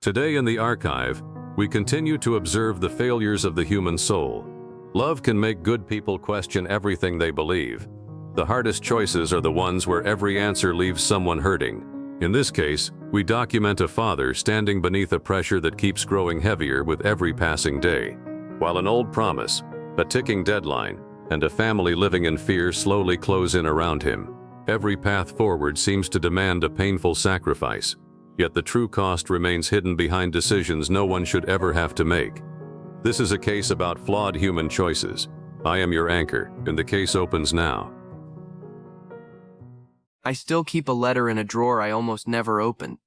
Today in the archive, we continue to observe the failures of the human soul. Love can make good people question everything they believe. The hardest choices are the ones where every answer leaves someone hurting. In this case, we document a father standing beneath a pressure that keeps growing heavier with every passing day. While an old promise, a ticking deadline, and a family living in fear slowly close in around him, every path forward seems to demand a painful sacrifice. Yet the true cost remains hidden behind decisions no one should ever have to make. This is a case about flawed human choices. I am your anchor, and the case opens now. I still keep a letter in a drawer I almost never open.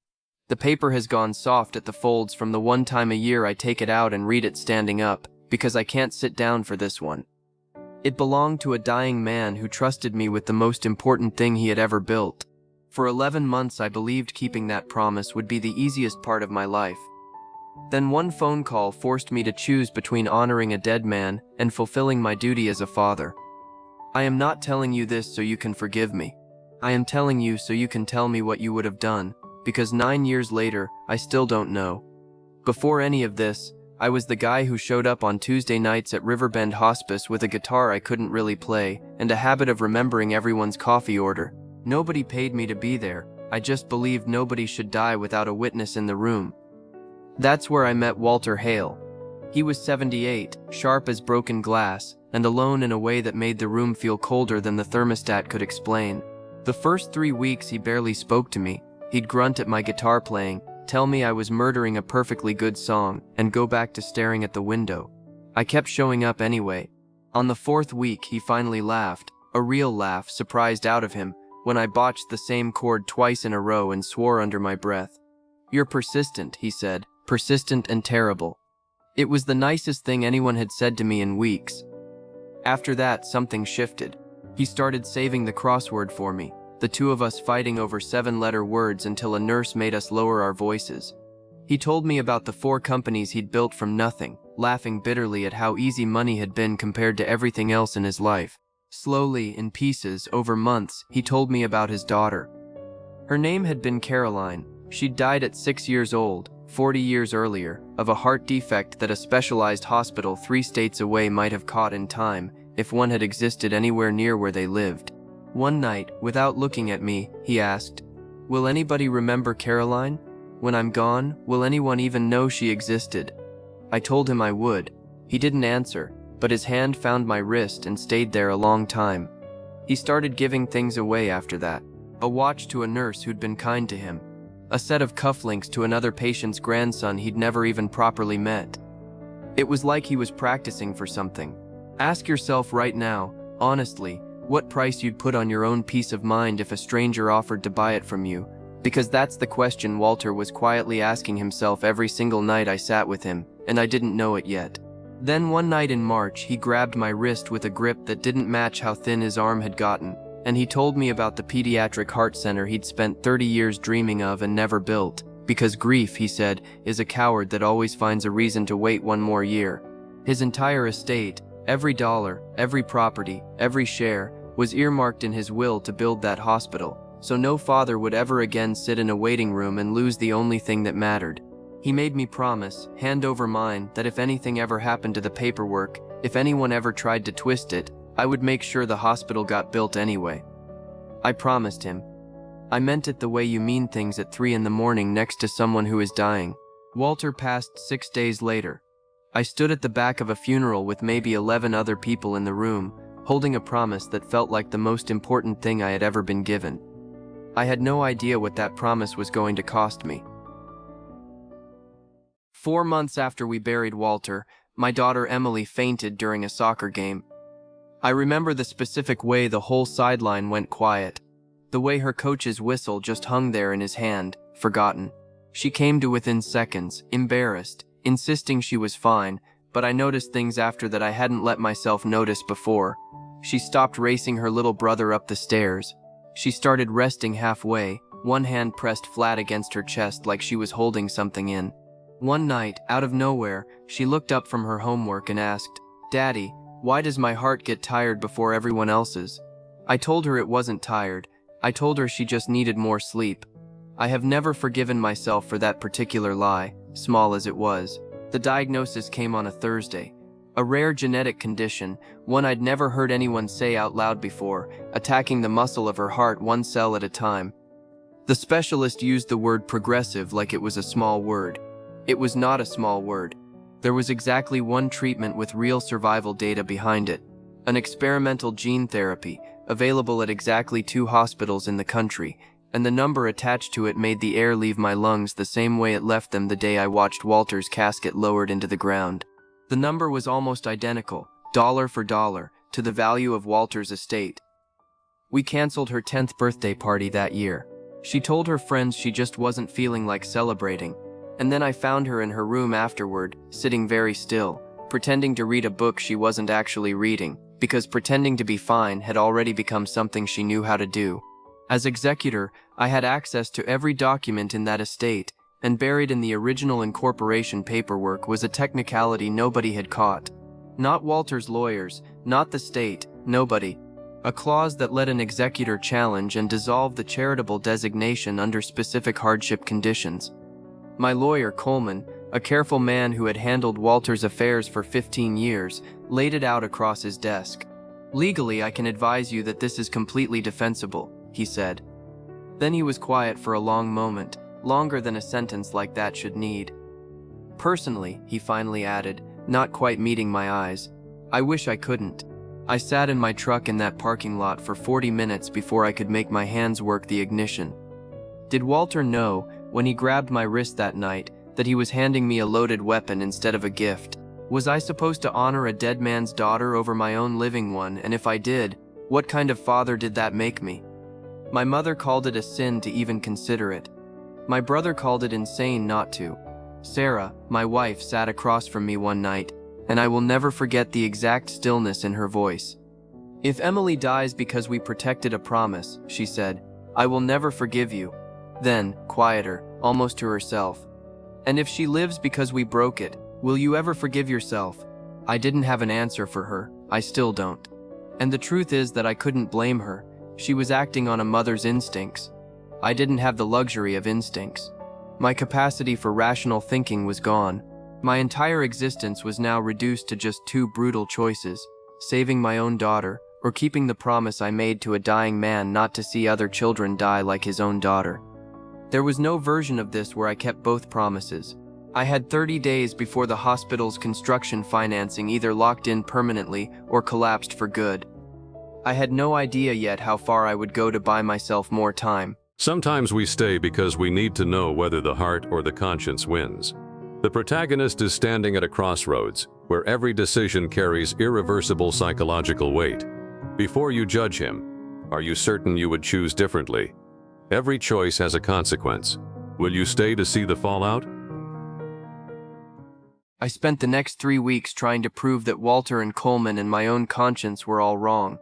The paper has gone soft at the folds from the one time a year I take it out and read it standing up, because I can't sit down for this one. It belonged to a dying man who trusted me with the most important thing he had ever built. For 11 months I believed keeping that promise would be the easiest part of my life. Then one phone call forced me to choose between honoring a dead man and fulfilling my duty as a father. I am not telling you this so you can forgive me. I am telling you so you can tell me what you would have done, because 9 years later, I still don't know. Before any of this, I was the guy who showed up on Tuesday nights at Riverbend Hospice with a guitar I couldn't really play and a habit of remembering everyone's coffee order. Nobody paid me to be there. I just believed nobody should die without a witness in the room. That's where I met Walter Hale. He was 78, sharp as broken glass, and alone in a way that made the room feel colder than the thermostat could explain. The first 3 weeks he barely spoke to me. He'd grunt at my guitar playing, tell me I was murdering a perfectly good song, and go back to staring at the window. I kept showing up anyway. On the 4th week, he finally laughed, a real laugh surprised out of him, when I botched the same chord twice in a row and swore under my breath. "You're persistent," he said, "persistent and terrible." It was the nicest thing anyone had said to me in weeks. After that, something shifted. He started saving the crossword for me, the two of us fighting over 7-letter words until a nurse made us lower our voices. He told me about the 4 companies he'd built from nothing, laughing bitterly at how easy money had been compared to everything else in his life. Slowly, in pieces, over months, he told me about his daughter. Her name had been Caroline. She'd died at 6 years old, 40 years earlier, of a heart defect that a specialized hospital 3 states away might have caught in time, if one had existed anywhere near where they lived. One night, without looking at me, he asked, "Will anybody remember Caroline? When I'm gone, will anyone even know she existed?" I told him I would. He didn't answer, but his hand found my wrist and stayed there a long time. He started giving things away after that. A watch to a nurse who'd been kind to him. A set of cufflinks to another patient's grandson he'd never even properly met. It was like he was practicing for something. Ask yourself right now, honestly, what price you'd put on your own peace of mind if a stranger offered to buy it from you, because that's the question Walter was quietly asking himself every single night I sat with him, and I didn't know it yet. Then one night in March, he grabbed my wrist with a grip that didn't match how thin his arm had gotten, and he told me about the pediatric heart center he'd spent 30 years dreaming of and never built, because grief, he said, is a coward that always finds a reason to wait one more year. His entire estate, every dollar, every property, every share, was earmarked in his will to build that hospital, so no father would ever again sit in a waiting room and lose the only thing that mattered. He made me promise, hand over mine, that if anything ever happened to the paperwork, if anyone ever tried to twist it, I would make sure the hospital got built anyway. I promised him. I meant it the way you mean things at 3 in the morning next to someone who is dying. Walter passed 6 days later. I stood at the back of a funeral with maybe 11 other people in the room, holding a promise that felt like the most important thing I had ever been given. I had no idea what that promise was going to cost me. 4 months after we buried Walter, my daughter Emily fainted during a soccer game. I remember the specific way the whole sideline went quiet. The way her coach's whistle just hung there in his hand, forgotten. She came to within seconds, embarrassed, insisting she was fine, but I noticed things after that I hadn't let myself notice before. She stopped racing her little brother up the stairs. She started resting halfway, one hand pressed flat against her chest like she was holding something in. One night, out of nowhere, she looked up from her homework and asked, "Daddy, why does my heart get tired before everyone else's?" I told her it wasn't tired. I told her she just needed more sleep. I have never forgiven myself for that particular lie, small as it was. The diagnosis came on a Thursday. A rare genetic condition, one I'd never heard anyone say out loud before, attacking the muscle of her heart one cell at a time. The specialist used the word progressive like it was a small word. It was not a small word. There was exactly one treatment with real survival data behind it. An experimental gene therapy, available at exactly 2 hospitals in the country, and the number attached to it made the air leave my lungs the same way it left them the day I watched Walter's casket lowered into the ground. The number was almost identical, dollar for dollar, to the value of Walter's estate. We canceled her 10th birthday party that year. She told her friends she just wasn't feeling like celebrating, and then I found her in her room afterward, sitting very still, pretending to read a book she wasn't actually reading, because pretending to be fine had already become something she knew how to do. As executor, I had access to every document in that estate, and buried in the original incorporation paperwork was a technicality nobody had caught. Not Walter's lawyers, not the state, nobody. A clause that let an executor challenge and dissolve the charitable designation under specific hardship conditions. My lawyer, Coleman, a careful man who had handled Walter's affairs for 15 years, laid it out across his desk. "Legally, I can advise you that this is completely defensible," he said. Then he was quiet for a long moment, longer than a sentence like that should need. "Personally," he finally added, not quite meeting my eyes, "I wish I couldn't." I sat in my truck in that parking lot for 40 minutes before I could make my hands work the ignition. Did Walter know, when he grabbed my wrist that night, that he was handing me a loaded weapon instead of a gift? Was I supposed to honor a dead man's daughter over my own living one, and if I did, what kind of father did that make me? My mother called it a sin to even consider it. My brother called it insane not to. Sarah, my wife, sat across from me one night, and I will never forget the exact stillness in her voice. "If Emily dies because we protected a promise," she said, "I will never forgive you." Then, quieter, almost to herself, "And if she lives because we broke it, will you ever forgive yourself?" I didn't have an answer for her. I still don't. And the truth is that I couldn't blame her. She was acting on a mother's instincts. I didn't have the luxury of instincts. My capacity for rational thinking was gone. My entire existence was now reduced to just 2 brutal choices: saving my own daughter, or keeping the promise I made to a dying man not to see other children die like his own daughter. There was no version of this where I kept both promises. I had 30 days before the hospital's construction financing either locked in permanently or collapsed for good. I had no idea yet how far I would go to buy myself more time. Sometimes we stay because we need to know whether the heart or the conscience wins. The protagonist is standing at a crossroads, where every decision carries irreversible psychological weight. Before you judge him, are you certain you would choose differently? Every choice has a consequence. Will you stay to see the fallout? I spent the next 3 weeks trying to prove that Walter and Coleman and my own conscience were all wrong.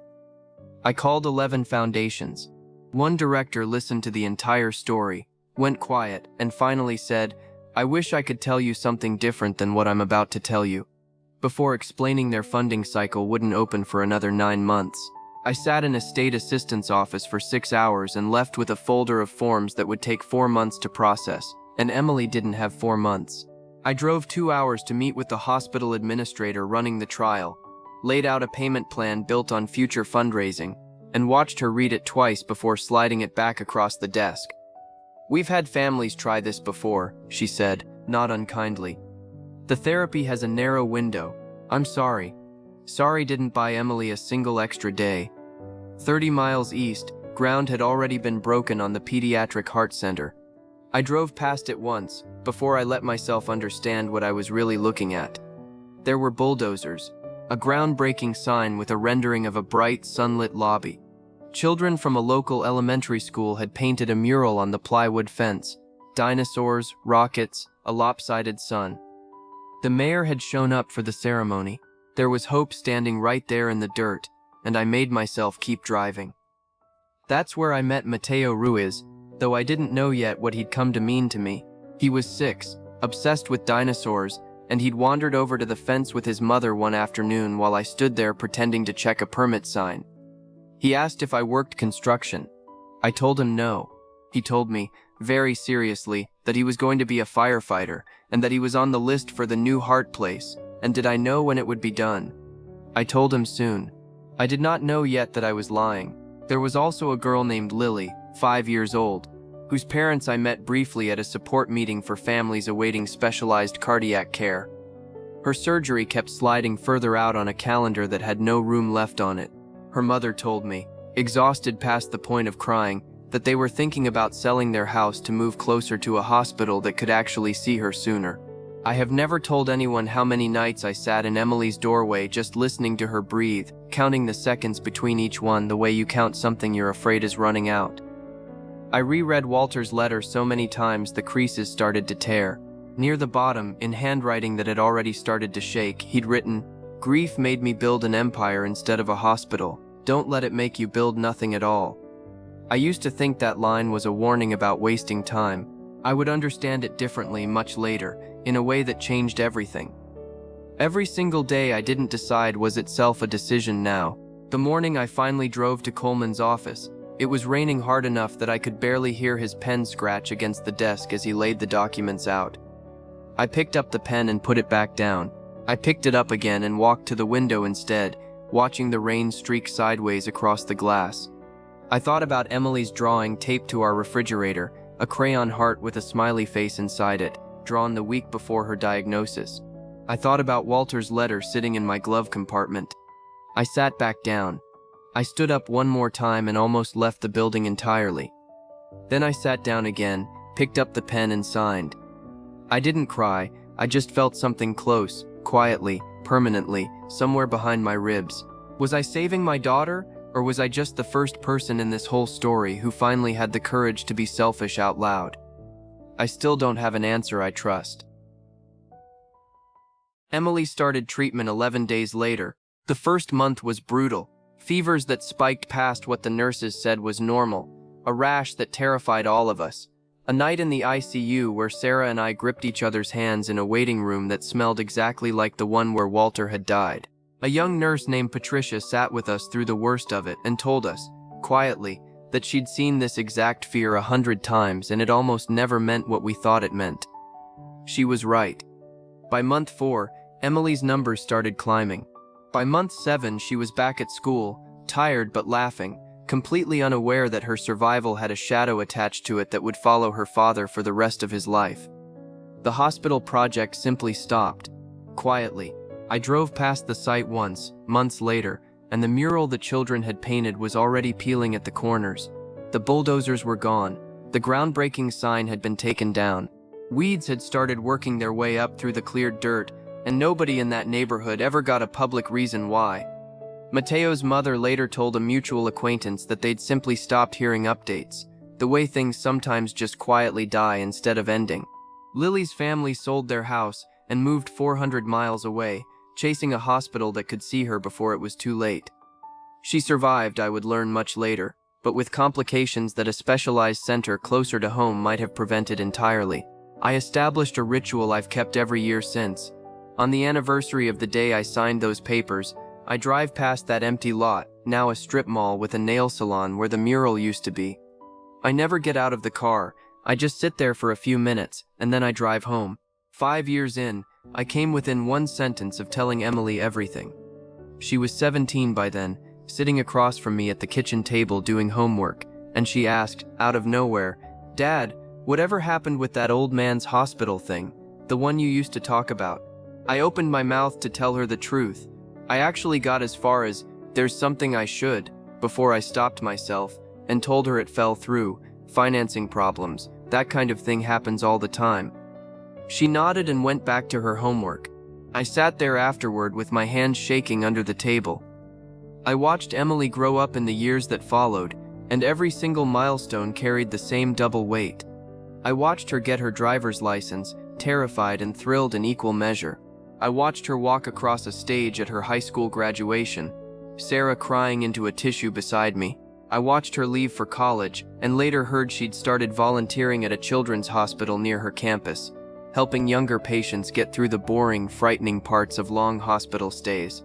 I called 11 foundations. One director listened to the entire story, went quiet, and finally said, "I wish I could tell you something different than what I'm about to tell you," before explaining their funding cycle wouldn't open for another 9 months. I sat in a state assistant's office for 6 hours and left with a folder of forms that would take 4 months to process, and Emily didn't have 4 months. I drove 2 hours to meet with the hospital administrator running the trial, laid out a payment plan built on future fundraising, and watched her read it twice before sliding it back across the desk. "We've had families try this before," she said, not unkindly. "The therapy has a narrow window. I'm sorry. Sorry didn't buy Emily a single extra day." 30 miles east, ground had already been broken on the Pediatric Heart Center. I drove past it once, before I let myself understand what I was really looking at. There were bulldozers, a groundbreaking sign with a rendering of a bright, sunlit lobby. Children from a local elementary school had painted a mural on the plywood fence: dinosaurs, rockets, a lopsided sun. The mayor had shown up for the ceremony. There was hope standing right there in the dirt, and I made myself keep driving. That's where I met Mateo Ruiz, though I didn't know yet what he'd come to mean to me. He was 6, obsessed with dinosaurs, and he'd wandered over to the fence with his mother one afternoon while I stood there pretending to check a permit sign. He asked if I worked construction. I told him no. He told me, very seriously, that he was going to be a firefighter, and that he was on the list for the new heart place, and did I know when it would be done? I told him soon. I did not know yet that I was lying. There was also a girl named Lily, 5 years old, whose parents I met briefly at a support meeting for families awaiting specialized cardiac care. Her surgery kept sliding further out on a calendar that had no room left on it. Her mother told me, exhausted past the point of crying, that they were thinking about selling their house to move closer to a hospital that could actually see her sooner. I have never told anyone how many nights I sat in Emily's doorway just listening to her breathe, counting the seconds between each one the way you count something you're afraid is running out. I reread Walter's letter so many times the creases started to tear. Near the bottom, in handwriting that had already started to shake, he'd written, "Grief made me build an empire instead of a hospital. Don't let it make you build nothing at all." I used to think that line was a warning about wasting time. I would understand it differently much later, in a way that changed everything. Every single day I didn't decide was itself a decision now. The morning I finally drove to Coleman's office, it was raining hard enough that I could barely hear his pen scratch against the desk as he laid the documents out. I picked up the pen and put it back down. I picked it up again and walked to the window instead, watching the rain streak sideways across the glass. I thought about Emily's drawing taped to our refrigerator, a crayon heart with a smiley face inside it, drawn the week before her diagnosis. I thought about Walter's letter sitting in my glove compartment. I sat back down. I stood up one more time and almost left the building entirely. Then I sat down again, picked up the pen and signed. I didn't cry, I just felt something close, quietly, permanently, somewhere behind my ribs. Was I saving my daughter, or was I just the first person in this whole story who finally had the courage to be selfish out loud? I still don't have an answer I trust. Emily started treatment 11 days later. The first month was brutal. Fevers that spiked past what the nurses said was normal. A rash that terrified all of us. A night in the ICU where Sarah and I gripped each other's hands in a waiting room that smelled exactly like the one where Walter had died. A young nurse named Patricia sat with us through the worst of it and told us, quietly, that she'd seen this exact fear 100 times and it almost never meant what we thought it meant. She was right. By month 4, Emily's numbers started climbing. By month 7, she was back at school, tired but laughing, completely unaware that her survival had a shadow attached to it that would follow her father for the rest of his life. The hospital project simply stopped. Quietly, I drove past the site once, months later, and the mural the children had painted was already peeling at the corners. The bulldozers were gone. The groundbreaking sign had been taken down. Weeds had started working their way up through the cleared dirt, and nobody in that neighborhood ever got a public reason why. Mateo's mother later told a mutual acquaintance that they'd simply stopped hearing updates, the way things sometimes just quietly die instead of ending. Lily's family sold their house and moved 400 miles away, chasing a hospital that could see her before it was too late. She survived, I would learn much later, but with complications that a specialized center closer to home might have prevented entirely. I established a ritual I've kept every year since. On the anniversary of the day I signed those papers, I drive past that empty lot, now a strip mall with a nail salon where the mural used to be. I never get out of the car, I just sit there for a few minutes, and then I drive home. 5 years in, I came within one sentence of telling Emily everything. She was 17 by then, sitting across from me at the kitchen table doing homework, and she asked, out of nowhere, "Dad, whatever happened with that old man's hospital thing, the one you used to talk about?" I opened my mouth to tell her the truth. I actually got as far as, "There's something I should," before I stopped myself and told her it fell through, financing problems, that kind of thing happens all the time. She nodded and went back to her homework. I sat there afterward with my hands shaking under the table. I watched Emily grow up in the years that followed, and every single milestone carried the same double weight. I watched her get her driver's license, terrified and thrilled in equal measure. I watched her walk across a stage at her high school graduation, Sarah crying into a tissue beside me. I watched her leave for college, and later heard she'd started volunteering at a children's hospital near her campus, helping younger patients get through the boring, frightening parts of long hospital stays.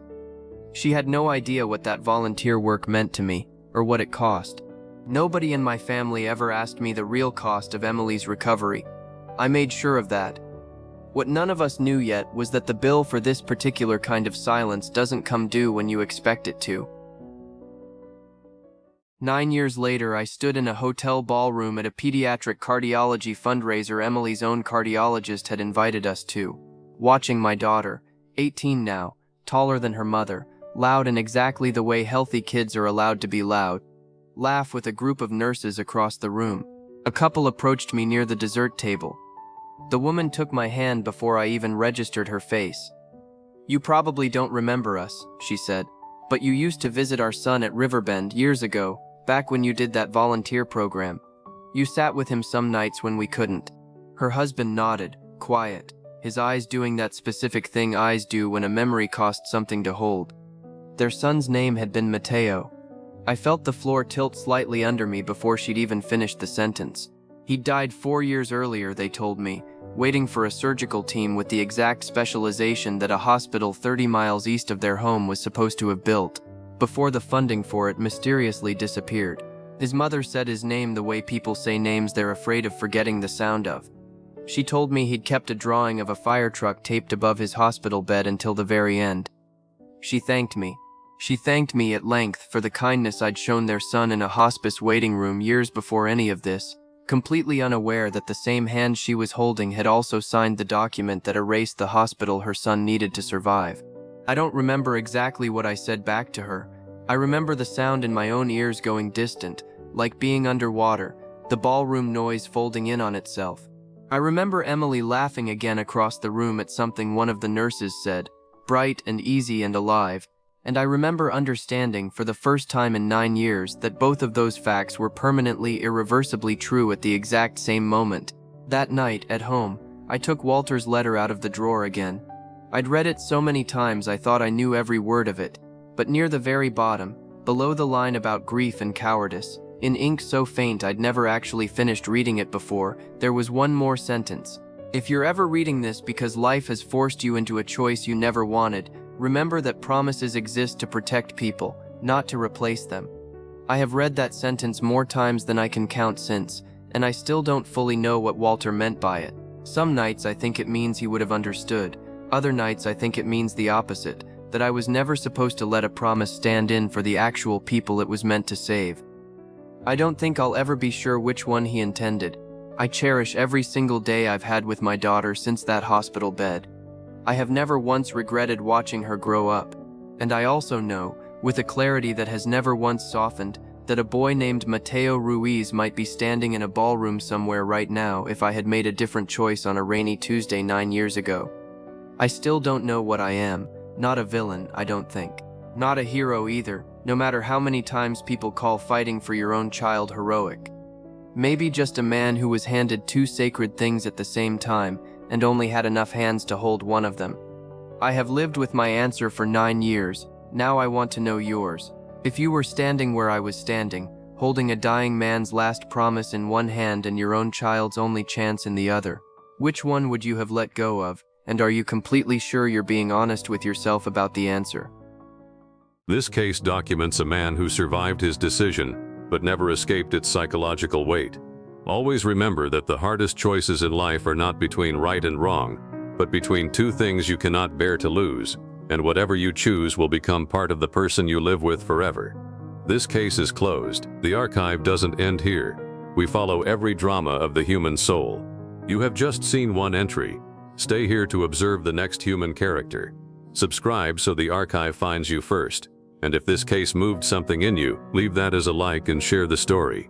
She had no idea what that volunteer work meant to me, or what it cost. Nobody in my family ever asked me the real cost of Emily's recovery. I made sure of that. What none of us knew yet was that the bill for this particular kind of silence doesn't come due when you expect it to. 9 years later, I stood in a hotel ballroom at a pediatric cardiology fundraiser Emily's own cardiologist had invited us to, watching my daughter, 18 now, taller than her mother, loud in exactly the way healthy kids are allowed to be loud, laugh with a group of nurses across the room. A couple approached me near the dessert table. The woman took my hand before I even registered her face. "You probably don't remember us," she said, "but you used to visit our son at Riverbend years ago, back when you did that volunteer program. You sat with him some nights when we couldn't." Her husband nodded, quiet, his eyes doing that specific thing eyes do when a memory costs something to hold. Their son's name had been Matteo. I felt the floor tilt slightly under me before she'd even finished the sentence. He'd died 4 years earlier, they told me, waiting for a surgical team with the exact specialization that a hospital 30 miles east of their home was supposed to have built, before the funding for it mysteriously disappeared. His mother said his name the way people say names they're afraid of forgetting the sound of. She told me he'd kept a drawing of a fire truck taped above his hospital bed until the very end. She thanked me. She thanked me at length for the kindness I'd shown their son in a hospice waiting room years before any of this, completely unaware that the same hand she was holding had also signed the document that erased the hospital her son needed to survive. I don't remember exactly what I said back to her. I remember the sound in my own ears going distant, like being underwater, the ballroom noise folding in on itself. I remember Emily laughing again across the room at something one of the nurses said, bright and easy and alive, and I remember understanding for the first time in 9 years that both of those facts were permanently, irreversibly true at the exact same moment. That night, at home, I took Walter's letter out of the drawer again. I'd read it so many times I thought I knew every word of it, but near the very bottom, below the line about grief and cowardice, in ink so faint I'd never actually finished reading it before, there was one more sentence. If you're ever reading this because life has forced you into a choice you never wanted, remember that promises exist to protect people, not to replace them. I have read that sentence more times than I can count since, and I still don't fully know what Walter meant by it. Some nights I think it means he would have understood. Other nights I think it means the opposite, that I was never supposed to let a promise stand in for the actual people it was meant to save. I don't think I'll ever be sure which one he intended. I cherish every single day I've had with my daughter since that hospital bed. I have never once regretted watching her grow up, and I also know, with a clarity that has never once softened, that a boy named Matteo Ruiz might be standing in a ballroom somewhere right now if I had made a different choice on a rainy Tuesday 9 years ago. I still don't know what I am, not a villain, I don't think. Not a hero either, no matter how many times people call fighting for your own child heroic. Maybe just a man who was handed 2 sacred things at the same time, and only had enough hands to hold one of them. I have lived with my answer for 9 years, now I want to know yours. If you were standing where I was standing, holding a dying man's last promise in one hand and your own child's only chance in the other, which one would you have let go of, and are you completely sure you're being honest with yourself about the answer? This case documents a man who survived his decision, but never escaped its psychological weight. Always remember that the hardest choices in life are not between right and wrong, but between 2 things you cannot bear to lose, and whatever you choose will become part of the person you live with forever. This case is closed. The archive doesn't end here. We follow every drama of the human soul. You have just seen one entry. Stay here to observe the next human character. Subscribe so the archive finds you first. And if this case moved something in you, leave that as a like and share the story.